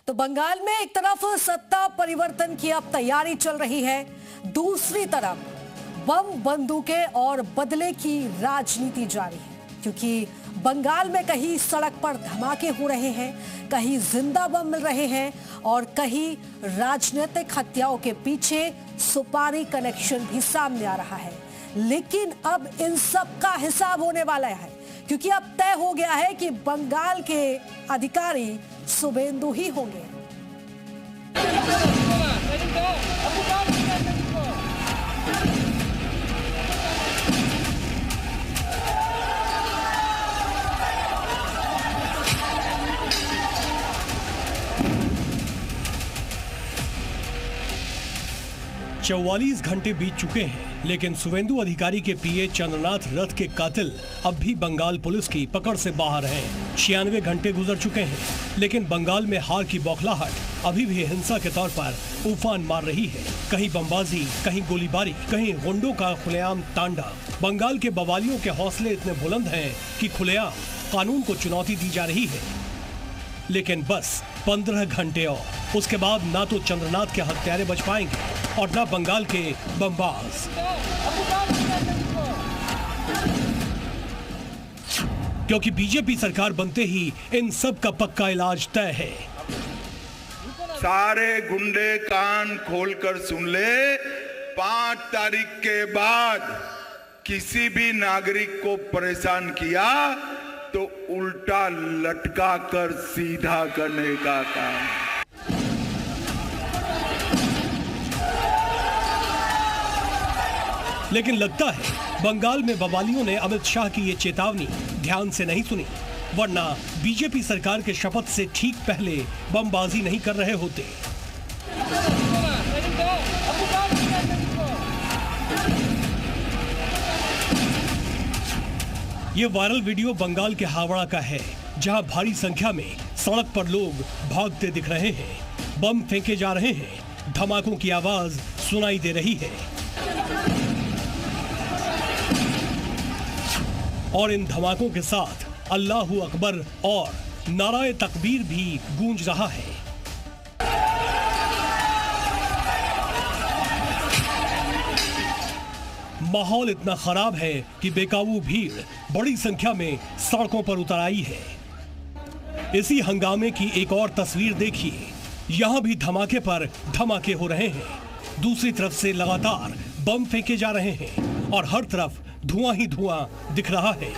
तो बंगाल में एक तरफ सत्ता परिवर्तन की अब तैयारी चल रही है, दूसरी तरफ बम बंदूकें और बदले की राजनीति जारी है। क्योंकि बंगाल में कहीं सड़क पर धमाके हो रहे हैं, कहीं जिंदा बम मिल रहे हैं और कहीं राजनीतिक हत्याओं के पीछे सुपारी कनेक्शन भी सामने आ रहा है। लेकिन अब इन सब का हिसाब होने वाला है, क्योंकि अब तय हो गया है कि बंगाल के अधिकारी शुभेंदु ही होंगे। चौवालीस घंटे बीत चुके हैं, लेकिन शुभेंदु अधिकारी के पीए चंद्रनाथ रथ के कातिल अब भी बंगाल पुलिस की पकड़ से बाहर हैं। 96 घंटे गुजर चुके हैं, लेकिन बंगाल में हार की बौखलाहट अभी भी हिंसा के तौर पर उफान मार रही है। कहीं बमबाजी, कहीं गोलीबारी, कहीं गुंडों का खुलेआम तांडव। बंगाल के बवालियों के हौसले इतने बुलंद हैं कि खुलेआम कानून को चुनौती दी जा रही है। लेकिन बस 15 घंटे और, उसके बाद ना तो चंद्रनाथ के हत्यारे बच पाएंगे और ना बंगाल के बमबाज। क्योंकि बीजेपी सरकार बनते ही इन सब का पक्का इलाज तय है। सारे गुंडे कान खोलकर सुन ले, 5 तारीख के बाद किसी भी नागरिक को परेशान किया तो उल्टा लटका कर सीधा करने का काम। लेकिन लगता है बंगाल में बवालियों ने अमित शाह की ये चेतावनी ध्यान से नहीं सुनी, वरना बीजेपी सरकार के शपथ से ठीक पहले बमबाजी नहीं कर रहे होते। ये वायरल वीडियो बंगाल के हावड़ा का है, जहां भारी संख्या में सड़क पर लोग भागते दिख रहे हैं, बम फेंके जा रहे हैं, धमाकों की आवाज सुनाई दे रही है और इन धमाकों के साथ अल्लाहू अकबर और नाराए तकबीर भी गूंज रहा है। माहौल इतना खराब है कि बेकाबू भीड़ बड़ी संख्या में सड़कों पर उतर आई है। इसी हंगामे की एक और तस्वीर देखिए, यहां भी धमाके पर धमाके हो रहे हैं। दूसरी तरफ से लगातार बम फेंके जा रहे हैं और हर तरफ धुआं ही धुआं दिख रहा है।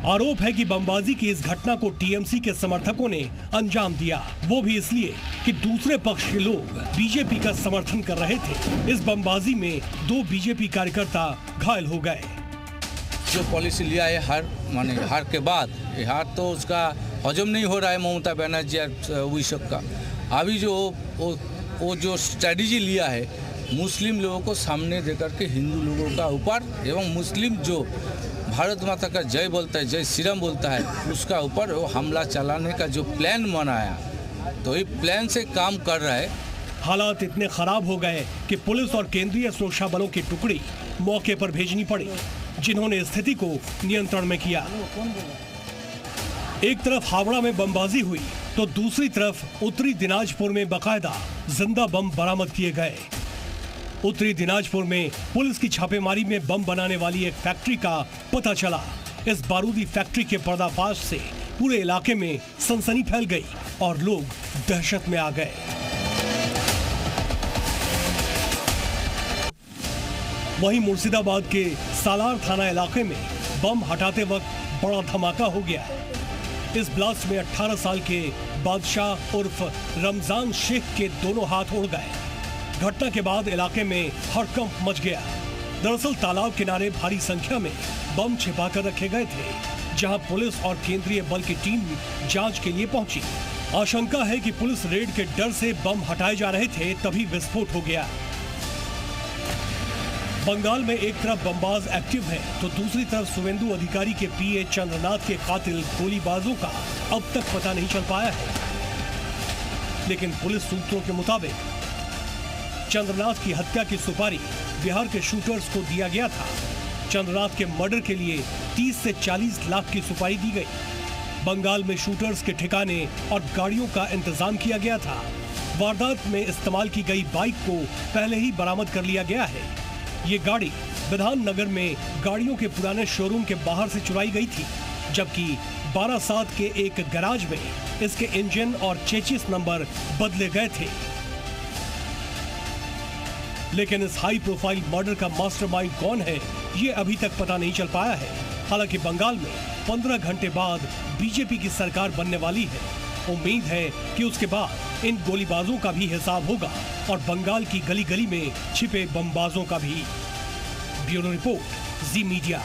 आरोप है कि बमबाजी की इस घटना को टीएमसी के समर्थकों ने अंजाम दिया, वो भी इसलिए कि दूसरे पक्ष के लोग बीजेपी का समर्थन कर रहे थे। इस बमबाजी में 2 बीजेपी कार्यकर्ता घायल हो गए। जो पॉलिसी लिया है हार के बाद, हार तो उसका हजम नहीं हो रहा है ममता बनर्जी और सब का। अभी जो वो जो स्ट्रेटेजी लिया है मुस्लिम लोगों को सामने देकर के हिंदू लोगों का ऊपर एवं मुस्लिम जो भारत माता का जय बोलता है, जय श्री राम बोलता है, उसका ऊपर वो हमला चलाने का जो प्लान बनाया, तो ये प्लान से काम कर रहा है। हालात इतने खराब हो गए कि पुलिस और केंद्रीय सुरक्षा बलों की टुकड़ी मौके पर भेजनी पड़ी, जिन्होंने स्थिति को नियंत्रण में किया। एक तरफ हावड़ा में बमबाजी हुई तो दूसरी तरफ उत्तरी दिनाजपुर में बाकायदा जिंदा बम बरामद किए गए। उत्तरी दिनाजपुर में पुलिस की छापेमारी में बम बनाने वाली एक फैक्ट्री का पता चला। इस बारूदी फैक्ट्री के पर्दाफाश से पूरे इलाके में सनसनी फैल गई और लोग दहशत में आ गए। वहीं मुर्शिदाबाद के सालार थाना इलाके में बम हटाते वक्त बड़ा धमाका हो गया। इस ब्लास्ट में 18 साल के बादशाह उर्फ रमजान शेख के दोनों हाथ उड़ गए। घटना के बाद इलाके में हड़कंप मच गया। दरअसल तालाब किनारे भारी संख्या में बम छिपाकर रखे गए थे, जहां पुलिस और केंद्रीय बल की टीम जांच के लिए पहुंची। आशंका है कि पुलिस रेड के डर से बम हटाए जा रहे थे, तभी विस्फोट हो गया। बंगाल में एक तरफ बमबाज एक्टिव है तो दूसरी तरफ शुभेंदु अधिकारी के पीए चंद्रनाथ के कातिल गोलीबाजों का अब तक पता नहीं चल पाया है। लेकिन पुलिस सूत्रों के मुताबिक चंद्रनाथ की हत्या की सुपारी बिहार के शूटर्स को दिया गया था। चंद्रनाथ के मर्डर के लिए 30 से 40 लाख की सुपारी दी गई। बंगाल में शूटर्स के ठिकाने और गाड़ियों का इंतजाम किया गया था। वारदात में इस्तेमाल की गई बाइक को पहले ही बरामद कर लिया गया है। ये गाड़ी विधान नगर में गाड़ियों के पुराने शोरूम के बाहर से चुराई गई थी, जबकि बारासात के एक गैराज में इसके इंजन और चेचिस नंबर बदले गए थे। लेकिन इस हाई प्रोफाइल मर्डर का मास्टरमाइंड कौन है, ये अभी तक पता नहीं चल पाया है। हालांकि बंगाल में 15 घंटे बाद बीजेपी की सरकार बनने वाली है। उम्मीद है कि उसके बाद इन गोलीबाजों का भी हिसाब होगा और बंगाल की गली गली में छिपे बमबाजों का भी। ब्यूरो रिपोर्ट, जी मीडिया।